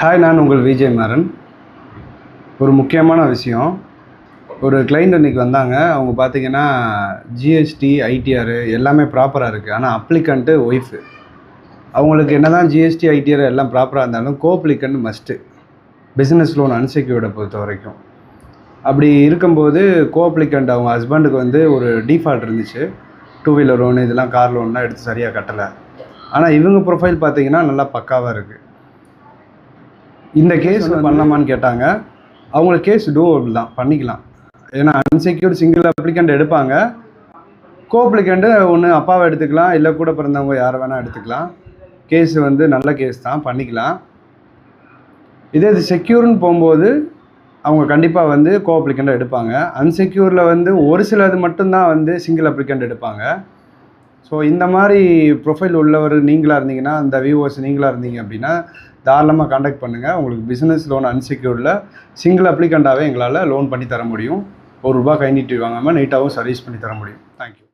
Hi, நான் உங்கள் விஜய் மாறன். ஒரு முக்கியமான விஷயம். ஒரு கிளைண்ட் இன்றைக்கி வந்தாங்க. அவங்க பார்த்தீங்கன்னா ஜிஎஸ்டி, ஐடிஆர் எல்லாமே ப்ராப்பராக இருக்குது. ஆனால் அப்ளிகண்ட்டு ஒய்ஃபு. அவங்களுக்கு என்ன தான் ஜிஎஸ்டி, ஐடிஆர் எல்லாம் ப்ராப்பராக இருந்தாலும் கோஅப்ளிகண்ட் மஸ்ட்டு. பிஸ்னஸ் லோன் அன்செக்யூர்டை பொறுத்த வரைக்கும். அப்படி இருக்கும்போது கோஅப்ளிகண்ட் அவங்க ஹஸ்பண்டுக்கு வந்து ஒரு டிஃபால்ட் இருந்துச்சு. 2 வீலர் லோனு இதெல்லாம் கார் லோன்லாம் எடுத்து சரியாக கட்டலை. ஆனால் இவங்க ப்ரொஃபைல் பார்த்தீங்கன்னா நல்லா பக்காவாக இருக்குது. இந்த கேஸ் பண்ணலாமான்னு கேட்டாங்க. அவங்களுக்கு கேஸ் டூவபிள் தான், பண்ணிக்கலாம். ஏன்னா அன்செக்யூர்ட் சிங்கிள் அப்ளிகண்ட் எடுப்பாங்க. கோஅப்ளிகண்ட்டு ஒன்று அப்பாவை எடுத்துக்கலாம், இல்லை கூட பிறந்தவங்க யாரை வேணால் எடுத்துக்கலாம். கேஸ் வந்து நல்ல கேஸ் தான், பண்ணிக்கலாம். இதே இது செக்யூர்னு போகும்போது அவங்க கண்டிப்பாக வந்து கோஅப்ளிகண்ட்டை எடுப்பாங்க. அன்செக்யூரில் வந்து ஒரு சிலது மட்டும்தான் வந்து சிங்கிள் அப்ளிகண்ட் எடுப்பாங்க. ஸோ இந்த மாதிரி ப்ரொஃபைல் உள்ளவர் நீங்களாக இருந்தீங்கன்னா, அந்த வியூவர்ஸ் நீங்களாக இருந்தீங்க அப்படின்னா தாராளமாக காண்டாக்ட் பண்ணுங்கள். உங்களுக்கு பிஸ்னஸ் லோன் அன்செக்யூர்டில் சிங்கிள் அப்ளிகண்ட்டாகவே எங்களால் லோன் பண்ணி தர முடியும். ₹1 கை நீட்டி வாங்காமல் நீட்டாகவும் சர்வீஸ் பண்ணி தர முடியும். தேங்க்யூ.